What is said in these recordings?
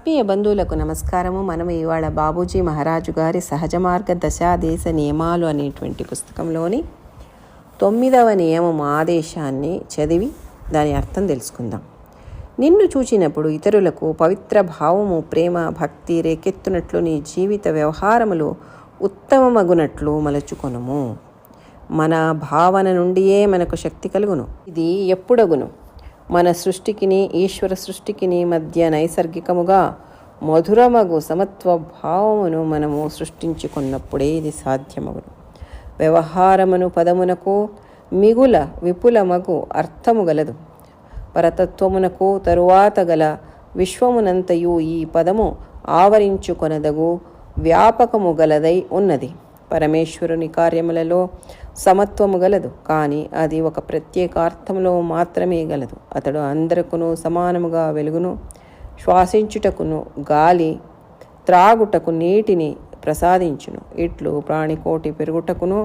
ఆత్మీయ బంధువులకు నమస్కారము. మనం ఇవాళ బాబూజీ మహారాజు గారి సహజ మార్గ దశాదేశ నియమాలు అనేటువంటి పుస్తకంలోని 9వ నియమం ఆదేశాన్ని చదివి దాని అర్థం తెలుసుకుందాం. నిన్ను చూచినప్పుడు ఇతరులకు పవిత్ర భావము, ప్రేమ, భక్తి రేకెత్తునట్లు నీ జీవిత వ్యవహారములు ఉత్తమమగునట్లు మలచుకొనుము. మన భావన నుండియే మనకు శక్తి కలుగును. ఇది ఎప్పుడగును? మన సృష్టికిని ఈశ్వర సృష్టికిని మధ్య నైసర్గికముగా మధురమగు సమత్వ భావమును మనము సృష్టించుకున్నప్పుడే ఇది సాధ్యమగును. వ్యవహారమును పదమునకు మిగుల విపులమగు అర్థము గలదు. పరతత్వమునకు తరువాత గల విశ్వమునంతయు ఈ పదము ఆవరించుకొనదగు వ్యాపకము గలదై ఉన్నది. పరమేశ్వరుని కార్యములలో సమత్వము గలదు, కానీ అది ఒక ప్రత్యేకార్థంలో మాత్రమే గలదు. అతడు అందరికును సమానముగా వెలుగును, శ్వాసించుటకును గాలి, త్రాగుటకు నీటిని ప్రసాదించును. ఇట్లు ప్రాణికోటి పెరుగుటకును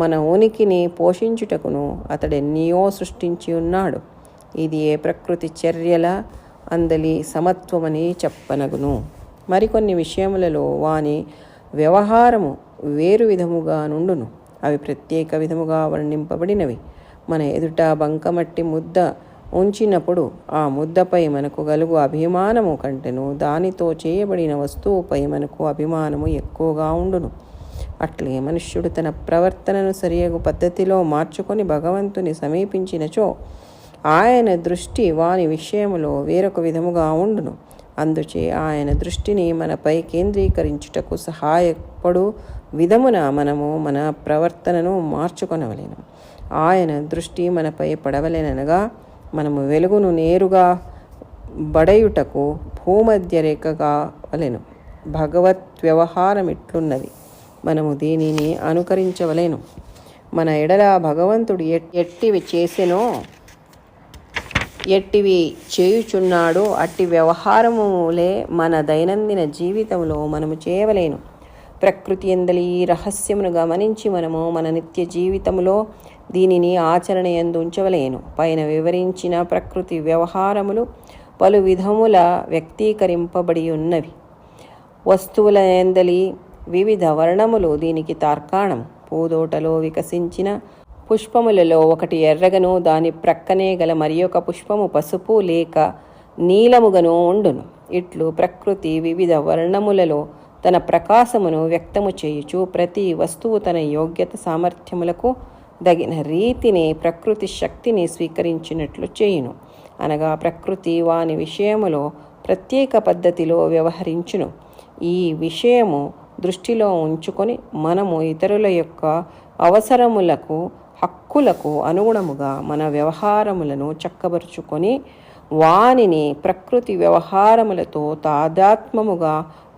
మన ఉనికిని పోషించుటకును అతడెన్నో సృష్టించి ఉన్నాడు. ఇది ఏ ప్రకృతి చర్యల అందలి సమత్వమని చెప్పనగును. మరికొన్ని విషయములలో వాని వ్యవహారము వేరు విధముగా నుండును. అవి ప్రత్యేక విధముగా వర్ణింపబడినవి. మన ఎదుట బంకమట్టి ముద్ద ఉంచినప్పుడు ఆ ముద్దపై మనకు గలుగు అభిమానము కంటెను దానితో చేయబడిన వస్తువుపై మనకు అభిమానము ఎక్కువగా ఉండును. అట్లే మనుష్యుడు తన ప్రవర్తనను సరియగు పద్ధతిలో మార్చుకొని భగవంతుని సమీపించినచో ఆయన దృష్టి వాని విషయములో వేరొక విధముగా ఉండును. అందుచే ఆయన దృష్టిని మనపై కేంద్రీకరించుటకు సహాయపడు విధమున మనము మన ప్రవర్తనను మార్చుకొనవలెను. ఆయన దృష్టి మనపై పడవలెనగా మనము వెలుగును నేరుగా బడయుటకు భూమధ్య రేఖగా వలెను. భగవత్ వ్యవహారం ఇట్లున్నది. మనము దీనిని అనుకరించవలెను. మన ఎడల భగవంతుడు ఎట్టివి చేసెనో ఎట్టివి చేయుచున్నాడో అట్టి వ్యవహారములే మన దైనందిన జీవితంలో మనము చేయవలేను. ప్రకృతి ఎందలి ఈ రహస్యమును గమనించి మనము మన నిత్య జీవితంలో దీనిని ఆచరణ యందు ఉంచవలేను. పైన వివరించిన ప్రకృతి వ్యవహారములు పలు విధముల వ్యక్తీకరింపబడి ఉన్నవి. వస్తువుల ఎందలి వివిధ వర్ణములు దీనికి తార్కాణం. పూదోటలో వికసించిన పుష్పములలో ఒకటి ఎర్రగను, దాని ప్రక్కనే గల మరి ఒక పుష్పము పసుపు లేక నీలముగను ఉండును. ఇట్లు ప్రకృతి వివిధ వర్ణములలో తన ప్రకాశమును వ్యక్తము చేయుచు ప్రతి వస్తువు తన యోగ్యత సామర్థ్యములకు దగిన రీతిని ప్రకృతి శక్తిని స్వీకరించినట్లు చేయును. అనగా ప్రకృతి వాని విషయములో ప్రత్యేక పద్ధతిలో వ్యవహరించును. ఈ విషయము దృష్టిలో ఉంచుకొని మనము ఇతరుల యొక్క అవసరములకు, హక్కులకు అనుగుణముగా మన వ్యవహారములను చక్కబరుచుకొని వానిని ప్రకృతి వ్యవహారములతో తాదాత్మ్యముగా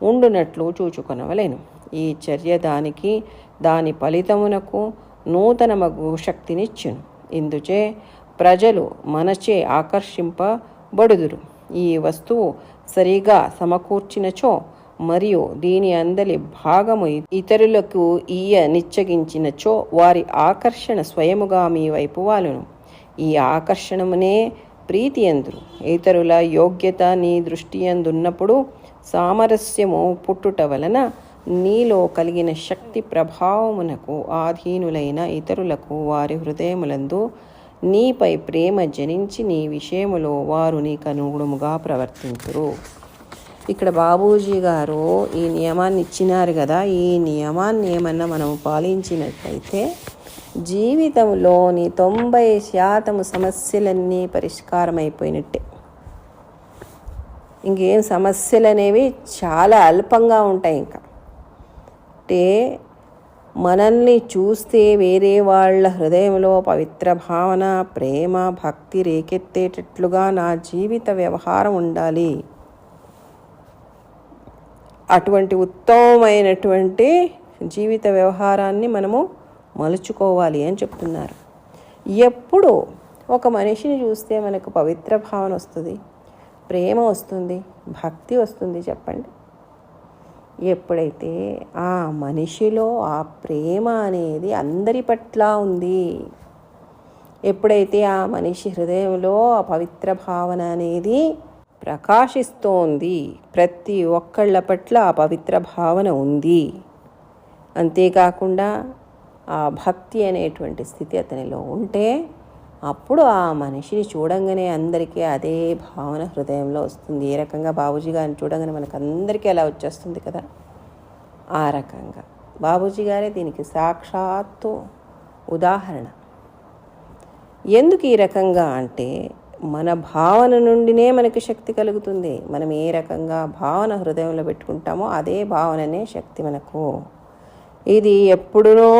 ఉండునట్లు చూచుకొనవలెను. ఈ చర్య దాని ఫలితమునకు నూతనమగు శక్తినిచ్చును. ఇందుచే ప్రజలు మనచే ఆకర్షింపబడుదురు. ఈ వస్తువు సరిగా సమకూర్చినచో మరియు దీని అందలి భాగము ఇతరులకు నిశ్చగించినచో వారి ఆకర్షణ స్వయముగా మీ వైపు వాలును. ఈ ఆకర్షణమునే ప్రీతి ఎందురు. ఇతరుల యోగ్యత నీ దృష్టి అందున్నప్పుడు సామరస్యము పుట్టుట వలన నీలో కలిగిన శక్తి ప్రభావమునకు ఆధీనులైన ఇతరులకు వారి హృదయములందు నీపై ప్రేమ జనించి నీ విషయములో వారు నీకు అనుగుణముగా ప్రవర్తింతురు. ఇక్కడ బాబూజీ గారు ఈ నియమాన్ని ఇచ్చినారు కదా. ఈ నియమాన్ని ఏమన్నా మనం పాలించినట్లయితే జీవితంలోని 90% సమస్యలన్నీ పరిష్కారం అయిపోయినట్టే. ఇంకేం సమస్యలు అనేవి చాలా అల్పంగా ఉంటాయి. ఇంకా అంటే మనల్ని చూస్తే వేరే వాళ్ళ హృదయంలో పవిత్ర భావన, ప్రేమ, భక్తి రేకెత్తేటట్లుగా నా జీవిత వ్యవహారం ఉండాలి. అటువంటి ఉత్తమమైనటువంటి జీవిత వ్యవహారాన్ని మనము మలుచుకోవాలి అని చెప్తున్నారు. ఎప్పుడు ఒక మనిషిని చూస్తే మనకు పవిత్ర భావన వస్తుంది, ప్రేమ వస్తుంది, భక్తి వస్తుంది చెప్పండి. ఎప్పుడైతే ఆ మనిషిలో ఆ ప్రేమ అనేది అందరి పట్ల ఉంది, ఎప్పుడైతే ఆ మనిషి హృదయంలో ఆ పవిత్ర భావన అనేది ప్రకాశిస్తోంది. ప్రతి ఒక్కళ్ళ పట్ల ఆ పవిత్ర భావన ఉంది. అంతేకాకుండా ఆ భక్తి అనేటువంటి స్థితి అతనిలో ఉంటే అప్పుడు ఆ మనిషిని చూడంగానే అందరికీ అదే భావన హృదయంలో వస్తుంది. ఏ రకంగా బాబూజీ గారిని చూడంగానే మనకు అందరికీ అలా వచ్చేస్తుంది కదా, ఆ రకంగా బాబూజీ గారే దీనికి సాక్షాత్తు ఉదాహరణ. ఎందుకు ఈ రకంగా అంటే మన భావన నుండినే మనకి శక్తి కలుగుతుంది. మనం ఏ రకంగా భావన హృదయంలో పెట్టుకుంటామో అదే భావననే శక్తి మనకు. ఇది ఎప్పుడునో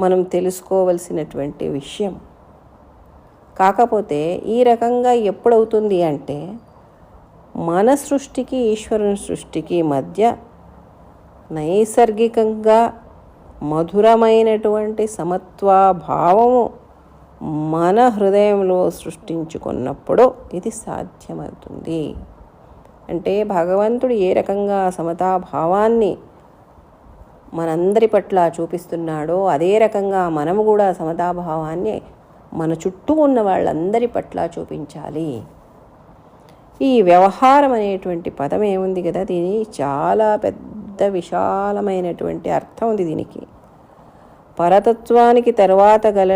మనం తెలుసుకోవలసినటువంటి విషయం. కాకపోతే ఈ రకంగా ఎప్పుడవుతుంది అంటే మన సృష్టికి ఈశ్వరుని సృష్టికి మధ్య నైసర్గికంగా మధురమైనటువంటి సమత్వభావము మన హృదయంలో సృష్టించుకున్నప్పుడు ఇది సాధ్యమవుతుంది. అంటే భగవంతుడు ఏ రకంగా సమతాభావాన్ని మనందరి పట్ల చూపిస్తున్నాడో అదే రకంగా మనము కూడా సమతాభావాన్ని మన చుట్టూ ఉన్న వాళ్ళందరి పట్ల చూపించాలి. ఈ వ్యవహారం అనేటువంటి పదం ఏముంది కదా, దీని చాలా పెద్ద విశాలమైనటువంటి అర్థం ఉంది దీనికి. పరతత్వానికి తర్వాత గల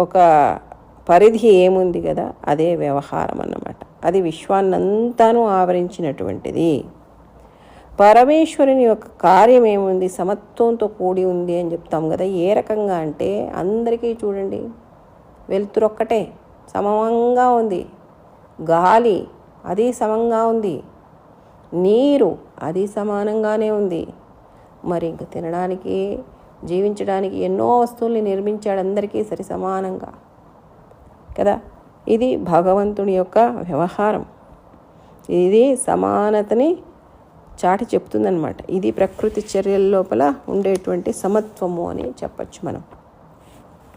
ఒక పరిధి ఏముంది కదా, అదే వ్యవహారం అన్నమాట. అది విశ్వాన్నంతాను ఆవరించినటువంటిది. పరమేశ్వరుని యొక్క కార్యం ఏముంది, సమత్వంతో కూడి ఉంది అని చెప్తాం కదా. ఏ రకంగా అంటే అందరికీ చూడండి, వెలుతురు ఒక్కటే సమంగా ఉంది, గాలి అది సమంగా ఉంది, నీరు అది సమానంగానే ఉంది. మరి ఇంక తినడానికి జీవించడానికి ఎన్నో వస్తువుల్ని నిర్మించాడు అందరికీ సరి సమానంగా కదా. ఇది భగవంతుని యొక్క వ్యవహారం. ఇది సమానతని చాటి చెప్తుందన్నమాట. ఇది ప్రకృతి చర్యల లోపల ఉండేటువంటి సమత్వము అని చెప్పచ్చు మనం.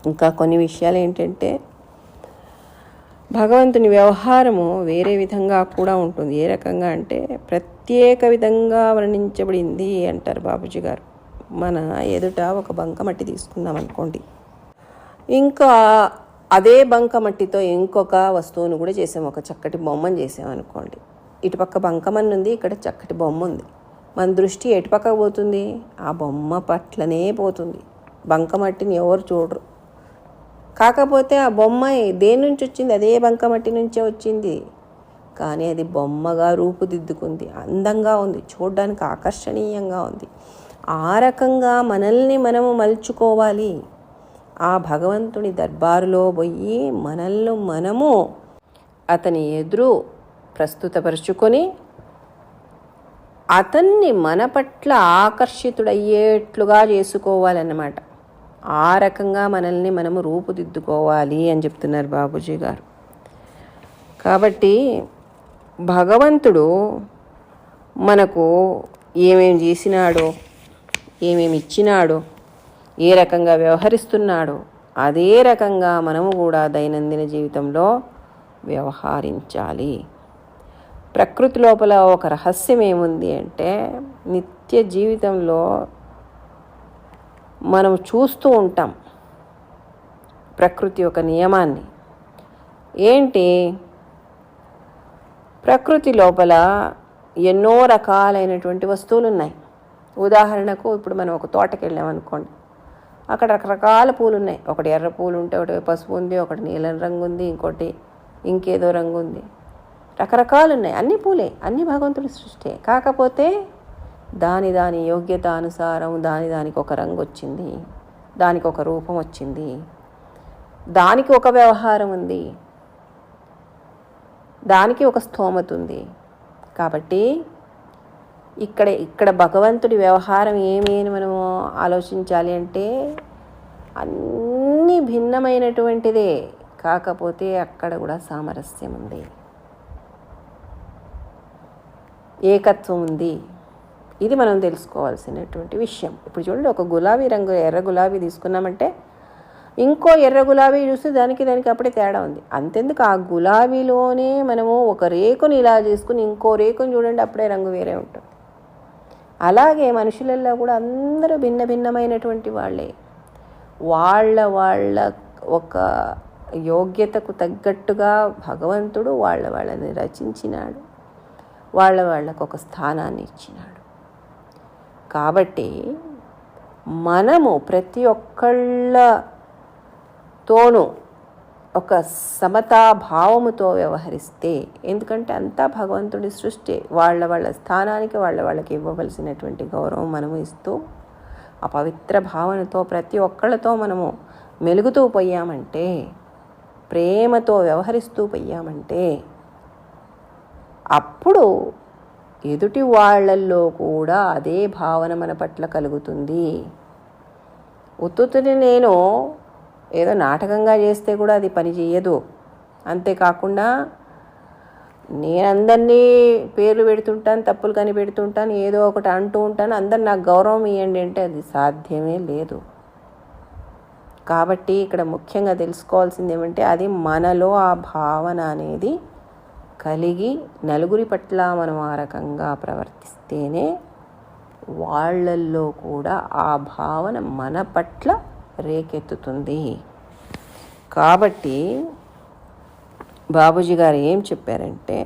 ఇంకా కొన్ని విషయాలు ఏంటంటే భగవంతుని వ్యవహారము వేరే విధంగా కూడా ఉంటుంది. ఏ రకంగా అంటే ప్రత్యేక విధంగా వర్ణించబడింది అంటారు బాబూజీ గారు. మన ఎదుట ఒక బంకమట్టి తీసుకున్నాం అనుకోండి, ఇంకా అదే బంకమట్టితో ఇంకొక వస్తువును కూడా చేసాం, ఒక చక్కటి బొమ్మను చేసామనుకోండి. ఇటుపక్క బంకమన్ను ఉంది, ఇక్కడ చక్కటి బొమ్మ ఉంది. మన దృష్టి ఎటుపక్క పోతుంది, ఆ బొమ్మ పట్లనే పోతుంది. బంకమట్టిని ఎవరు చూడరు. కాకపోతే ఆ బొమ్మ దేని నుంచి వచ్చింది, అదే బంకమట్టి నుంచే వచ్చింది. కానీ అది బొమ్మగా రూపుదిద్దుకుంది, అందంగా ఉంది, చూడడానికి ఆకర్షణీయంగా ఉంది. ఆ రకంగా మనల్ని మనము మలుచుకోవాలి. ఆ భగవంతుని దర్బారులో పోయి మనల్ని మనము అతని ఎదురు ప్రస్తుతపరుచుకొని అతన్ని మన పట్ల ఆకర్షితుడయ్యేట్లుగా చేసుకోవాలన్నమాట. ఆ రకంగా మనల్ని మనము రూపుదిద్దుకోవాలి అని చెప్తున్నారు బాబూజీ గారు. కాబట్టి భగవంతుడు మనకు ఏమేమి చేసినాడో, ఏమేమి ఇచ్చినాడో, ఏ రకంగా వ్యవహరిస్తున్నాడో అదే రకంగా మనము కూడా దైనందిన జీవితంలో వ్యవహరించాలి. ప్రకృతి లోపల ఒక రహస్యం ఏముంది అంటే నిత్య జీవితంలో మనం చూస్తూ ఉంటాం ప్రకృతి యొక్క నియమాన్ని. ఏంటి, ప్రకృతి లోపల ఎన్నో రకాలైనటువంటి వస్తువులు ఉన్నాయి. ఉదాహరణకు ఇప్పుడు మనం ఒక తోటకి వెళ్ళామనుకోండి, అక్కడ రకరకాల పూలు ఉన్నాయి. ఒకటి ఎర్ర పూలు ఉంటే, ఒకటి పసుపు ఉంది, ఒకటి నీలం రంగు ఉంది, ఇంకోటి ఇంకేదో రంగు ఉంది. రకరకాలు ఉన్నాయి. అన్ని పూలే, అన్ని భగవంతుడి సృష్టి. కాకపోతే దాని దాని యోగ్యత అనుసారం దానికి ఒక రంగు వచ్చింది, దానికి ఒక రూపం వచ్చింది, దానికి ఒక వ్యవహారం ఉంది, దానికి ఒక స్థోమత ఉంది. కాబట్టి ఇక్కడ భగవంతుడి వ్యవహారం ఏమి అని మనము ఆలోచించాలి అంటే అన్నీ భిన్నమైనటువంటిదే. కాకపోతే అక్కడ కూడా సామరస్యం ఉంది, ఏకత్వం ఉంది. ఇది మనం తెలుసుకోవాల్సినటువంటి విషయం. ఇప్పుడు చూడండి, ఒక గులాబీ రంగు ఎర్ర గులాబీ తీసుకున్నామంటే ఇంకో ఎర్ర గులాబీ చూస్తే దానికి అప్పుడే తేడా ఉంది. అంతెందుకు, ఆ గులాబీలోనే మనము ఒక రేకుని ఇలా చేసుకుని ఇంకో రేకుని చూడండి, అప్పుడే రంగు వేరే ఉంటుంది. అలాగే మనుషులలో కూడా అందరూ భిన్నమైనటువంటి వాళ్ళే. వాళ్ళ ఒక యోగ్యతకు తగ్గట్టుగా భగవంతుడు వాళ్ళని రచించినాడు, వాళ్ళకు ఒక స్థానాన్ని ఇచ్చినాడు. కాబట్టి మనము ప్రతి ఒక్కళ్ళతోనూ ఒక సమతాభావముతో వ్యవహరిస్తే, ఎందుకంటే అంతా భగవంతుడి సృష్టి, వాళ్ళ స్థానానికి వాళ్ళకి ఇవ్వవలసినటువంటి గౌరవం మనము ఇస్తూ ఆ పవిత్ర భావనతో ప్రతి ఒక్కళ్ళతో మనము మెలుగుతూ పోయామంటే, ప్రేమతో వ్యవహరిస్తూ పోయామంటే, అప్పుడు ఎదుటి వాళ్ళల్లో కూడా అదే భావన మన పట్ల కలుగుతుంది. ఉత్తుని నేను ఏదో నాటకంగా చేస్తే కూడా అది పని చేయదు. అంతేకాకుండా నేను అందరినీ పేర్లు పెడుతుంటాను, తప్పులు కనిపెడుతుంటాను, ఏదో ఒకటి అంటూ ఉంటాను, అందరు నాకు గౌరవం ఇవ్వండి అంటే అది సాధ్యమే లేదు. కాబట్టి ఇక్కడ ముఖ్యంగా తెలుసుకోవాల్సింది ఏమంటే, అది మనలో ఆ భావన అనేది కలిగి నలుగురి పట్ల మనం ఆ రకంగా ప్రవర్తిస్తేనే వాళ్ళల్లో కూడా ఆ భావన మన పట్ల రేకెత్తుతుంది. కాబట్టి బాబూజీ గారు ఏం చెప్పారంటే,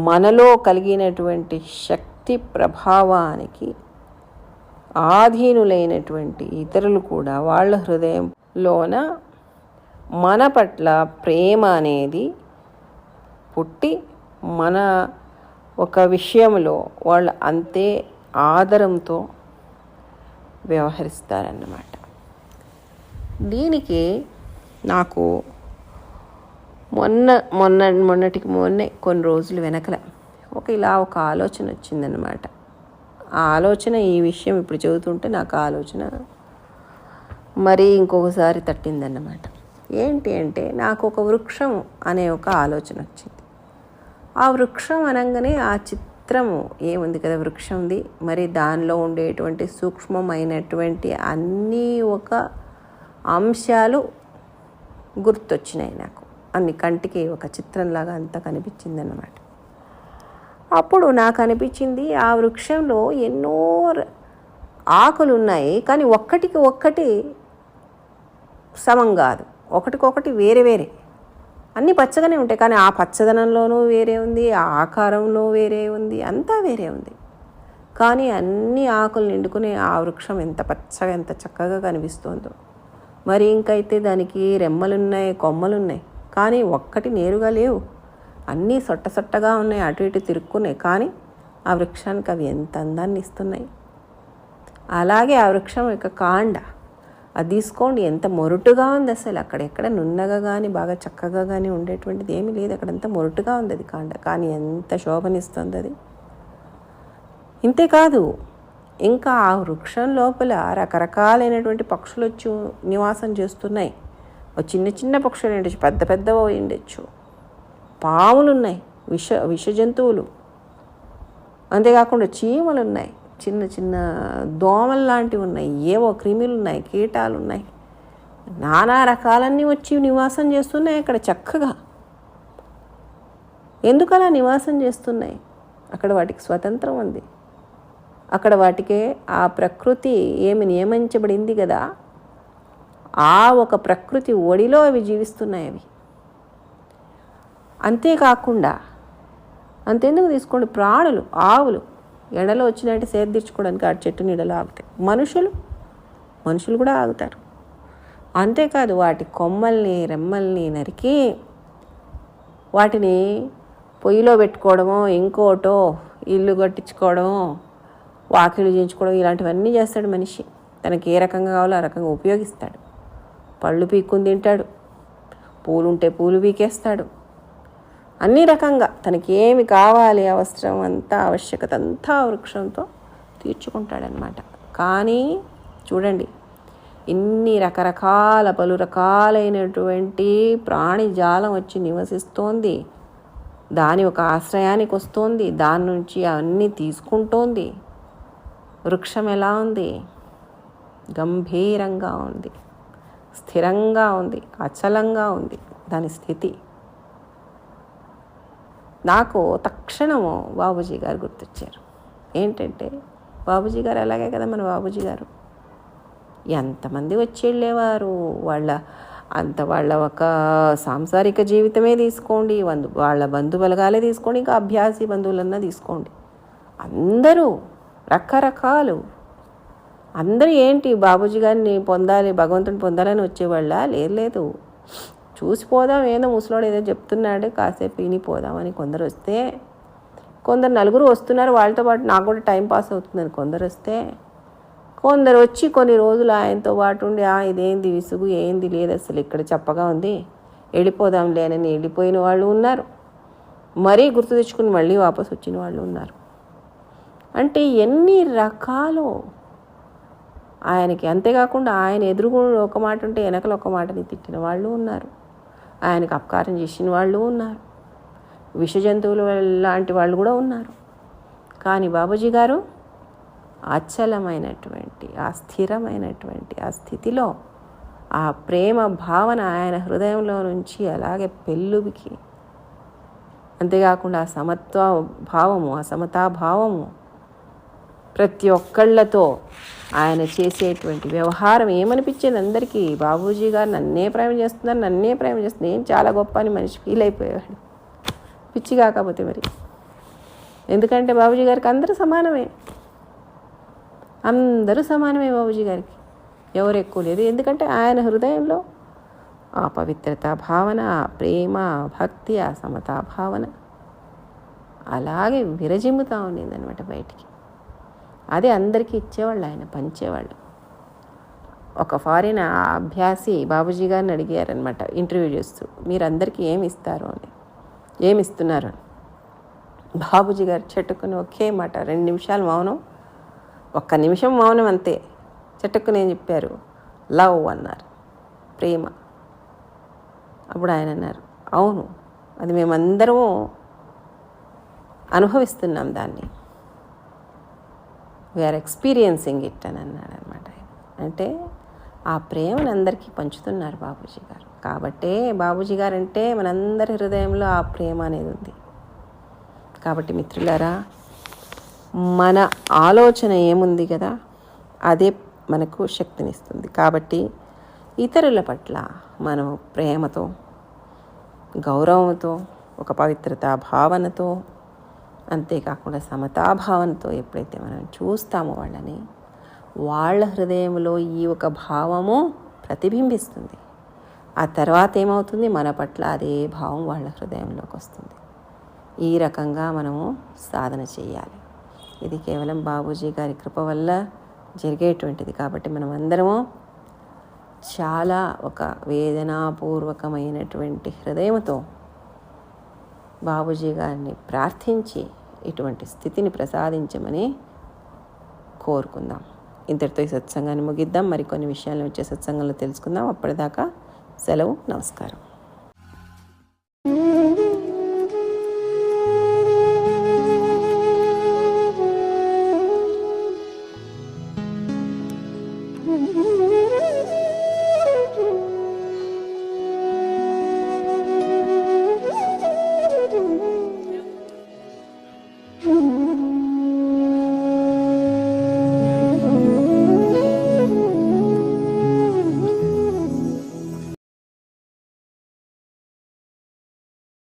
మనలో కలిగినటువంటి శక్తి ప్రభావానికి ఆధీనులైనటువంటి ఇతరులు కూడా వాళ్ళ హృదయంలోన మన పట్ల ప్రేమ అనేది పుట్టి మన ఒక విషయంలో వాళ్ళు అంతే ఆదరంతో వ్యవహరిస్తారన్నమాట. దీనికి నాకు మొన్నటికి కొన్ని రోజులు వెనకల ఒక ఆలోచన వచ్చిందన్నమాట. ఆ ఆలోచన, ఈ విషయం ఇప్పుడు చదువుతుంటే నాకు ఆలోచన మరీ ఇంకొకసారి తట్టిందన్నమాట. ఏంటి అంటే, నాకు ఒక వృక్షం అనే ఒక ఆలోచన వచ్చింది. ఆ వృక్షం అనగానే ఆ చిత్రము ఏముంది కదా వృక్షంది, మరి దానిలో ఉండేటువంటి సూక్ష్మమైనటువంటి అన్నీ ఒక అంశాలు గుర్తొచ్చినాయి నాకు. అన్ని కంటికి ఒక చిత్రంలాగా అంతా కనిపించిందన్నమాట. అప్పుడు నాకు అనిపించింది, ఆ వృక్షంలో ఎన్నో ఆకులు ఉన్నాయి, కానీ ఒక్కటికి ఒక్కటి సమం కాదు, ఒకటికొకటి వేరే వేరే. అన్నీ పచ్చగానే ఉంటాయి, కానీ ఆ పచ్చదనంలోనూ వేరే ఉంది, ఆ ఆకారంలో వేరే ఉంది, అంతా వేరే ఉంది. కానీ అన్ని ఆకులు నిండుకునే ఆ వృక్షం ఎంత పచ్చగా ఎంత చక్కగా కనిపిస్తుందో. మరి ఇంకైతే దానికి రెమ్మలున్నాయి, కొమ్మలున్నాయి, కానీ ఒక్కటి నేరుగా లేవు, అన్నీ సొట్టసొట్టగా ఉన్నాయి, అటు ఇటు తిరుక్కున్నాయి. కానీ ఆ వృక్షానికి అవి ఎంత అందాన్ని ఇస్తున్నాయి. అలాగే ఆ వృక్షం యొక్క కాండ అది తీసుకోండి, ఎంత మొరుటుగా ఉంది. అసలు అక్కడెక్కడ నున్నగా కానీ బాగా చక్కగా కానీ ఉండేటువంటిది ఏమీ లేదు, అక్కడంతా మొరుటుగా ఉంది అది కాండ, కానీ ఎంత శోభనిస్తుంది అది. ఇంతేకాదు, ఇంకా ఆ వృక్షం లోపల రకరకాలైనటువంటి పక్షులు వచ్చి నివాసం చేస్తున్నాయి. చిన్న చిన్న పక్షులు ఉండొచ్చు, పెద్ద పెద్దవి ఉండొచ్చు, పాములు ఉన్నాయి, విష జంతువులు, అంతేకాకుండా చీమలు ఉన్నాయి, చిన్న చిన్న దోమలు లాంటివి ఉన్నాయి, ఏవో క్రిములు ఉన్నాయి, కీటాలు ఉన్నాయి, నానా రకాలన్నీ వచ్చి నివాసం చేస్తున్నాయి అక్కడ చక్కగా. ఎందుకలా నివాసం చేస్తున్నాయి? అక్కడ వాటికి స్వతంత్రం ఉంది, అక్కడ వాటికే ఆ ప్రకృతి ఏమి నియమించబడింది కదా, ఆ ఒక ప్రకృతి ఒడిలో అవి జీవిస్తున్నాయి అవి. అంతేకాకుండా అంతెందుకు తీసుకోండి, ప్రాణులు, ఆవులు ఎండలో వచ్చినట్టు సేదతీర్చుకోవడానికి ఆ చెట్టు నీడలో ఆగుతాయి. మనుషులు కూడా ఆగుతారు. అంతేకాదు, వాటి కొమ్మల్ని రెమ్మల్ని నరికి వాటిని పొయ్యిలో పెట్టుకోవడమో, ఇంకోటో ఇల్లు కట్టించుకోవడమో, వాకిలు చేయించుకోవడం, ఇలాంటివన్నీ చేస్తాడు మనిషి. తనకి ఏ రకంగా కావాలో ఆ రకంగా ఉపయోగిస్తాడు. పళ్ళు పీక్కుని తింటాడు, పూలుంటే పూలు పీకేస్తాడు, అన్ని రకంగా తనకి ఏమి కావాలి అవసరం అంతా, ఆవశ్యకత అంతా వృక్షంతో తీర్చుకుంటాడనమాట. కానీ చూడండి, ఇన్ని పలు రకాలైనటువంటి ప్రాణిజాలం వచ్చి నివసిస్తోంది, దాని ఒక ఆశ్రయానికి వస్తోంది, దాని నుంచి అన్నీ తీసుకుంటోంది. వృక్షం ఎలా ఉంది? గంభీరంగా ఉంది, స్థిరంగా ఉంది, అచలంగా ఉంది దాని స్థితి. నాకు తక్షణము బాబూజీ గారు గుర్తొచ్చారు. ఏంటంటే, బాబూజీ గారు అలాగే కదా మన బాబూజీ గారు. ఎంతమంది వచ్చి వెళ్ళేవారు. వాళ్ళ ఒక సాంసారిక జీవితమే తీసుకోండి, వాళ్ళ బంధుబలగాలే తీసుకోండి, ఇంకా అభ్యాసి బంధువులన్నా తీసుకోండి, అందరూ రకరకాలు. అందరూ ఏంటి బాబూజీ గారిని పొందాలి, భగవంతుని పొందాలని వచ్చేవాళ్ళ? లేదు, చూసిపోదాం, ఏదో ముసలోడు ఏదో చెప్తున్నాడు కాసేపు వినిపోదామని కొందరు వస్తే, కొందరు నలుగురు వస్తున్నారు వాళ్ళతో పాటు నాకు కూడా టైం పాస్ అవుతుందని కొందరు వస్తే, కొందరు వచ్చి కొన్ని రోజులు ఆయనతో పాటు ఉండి ఇదేంది విసుగు, ఏంది లేదు అసలు ఇక్కడ చెప్పగా ఉంది, వెళ్ళిపోదాం లేనని వెళ్ళిపోయిన వాళ్ళు ఉన్నారు, మరీ గుర్తు తెచ్చుకుని మళ్ళీ వాపసు వచ్చిన వాళ్ళు ఉన్నారు. అంటే ఎన్ని రకాలు ఆయనకి. అంతేకాకుండా ఆయన ఎదురుగా ఒక మాట ఉంటే వెనకలు ఒక మాటని తిట్టిన వాళ్ళు ఉన్నారు, ఆయనకు అపకారం చేసిన వాళ్ళు ఉన్నారు, విష జంతువులు లాంటి వాళ్ళు కూడా ఉన్నారు. కానీ బాబూజీ గారు అచలమైనటువంటి ఆ స్థిరమైనటువంటి ఆ స్థితిలో ఆ ప్రేమ భావన ఆయన హృదయంలో నుంచి అలాగే పెళ్ళుబికి, అంతేకాకుండా ఆ సమత్వ భావము, ఆ సమతాభావము, ప్రతి ఒక్కళ్ళతో ఆయన చేసేటువంటి వ్యవహారం ఏమనిపించేది అందరికీ, బాబూజీ గారు నన్నే ప్రేమ చేస్తున్నారు, నేను చాలా గొప్ప అని మనిషి ఫీల్ అయిపోయేవాడు. పిచ్చి కాకపోతే మరి. ఎందుకంటే బాబూజీ గారికి అందరూ సమానమే బాబూజీ గారికి, ఎవరు ఎక్కువ లేదు. ఎందుకంటే ఆయన హృదయంలో ఆ పవిత్రత భావన, ఆ ప్రేమ, భక్తి, ఆ సమతా భావన అలాగే విరజిమ్ముతూ ఉండేది అనమాట బయటికి. అదే అందరికీ ఇచ్చేవాళ్ళు, ఆయన పంచేవాళ్ళు. ఒక ఫారిన్ అభ్యాసి బాబూజీ గారిని అడిగారనమాట ఇంటర్వ్యూ చేస్తూ, మీరు అందరికీ ఏమి ఇస్తారు అని, ఏమి ఇస్తున్నారు అని. బాబూజీ గారు చెట్టుకుని ఒకే మాట, 2 నిమిషాలు మౌనం, 1 నిమిషం మౌనం అంతే, చెట్టుకుని ఏం చెప్పారు, లవ్ అన్నారు, ప్రేమ. అప్పుడు ఆయన అన్నారు, అవును, అది మేమందరము అనుభవిస్తున్నాం దాన్ని, వీఆర్ ఎక్స్పీరియన్సింగ్ ఇట్ అని అన్నాడు అనమాట. అంటే ఆ ప్రేమను అందరికీ పంచుతున్నారు బాబూజీ గారు. కాబట్టే బాబూజీ గారు అంటే మనందరి హృదయంలో ఆ ప్రేమ అనేది ఉంది. కాబట్టి మిత్రులారా, మన ఆలోచన ఏముంది కదా, అదే మనకు శక్తినిస్తుంది. కాబట్టి ఇతరుల పట్ల మనం ప్రేమతో, గౌరవంతో, ఒక పవిత్రతా భావనతో, అంతేకాకుండా సమతాభావనతో ఎప్పుడైతే మనం చూస్తామో వాళ్ళ హృదయంలో ఈ ఒక భావము ప్రతిబింబిస్తుంది. ఆ తర్వాత ఏమవుతుంది, మన పట్ల అదే భావం వాళ్ళ హృదయంలోకి వస్తుంది. ఈ రకంగా మనము సాధన చేయాలి. ఇది కేవలం బాబూజీ గారి కృప వల్ల జరిగేటువంటిది. కాబట్టి మనం అందరము చాలా ఒక వేదనాపూర్వకమైనటువంటి హృదయంతో బాబూజీ గారిని ప్రార్థించి ఇటువంటి స్థితిని ప్రసాదించమని కోరుకుందాం. ఇంతటితో ఈ సత్సంగాన్ని ముగిద్దాం. మరికొన్ని విషయాలను వచ్చే సత్సంగంలో తెలుసుకుందాం. అప్పటిదాకా సెలవు. నమస్కారం.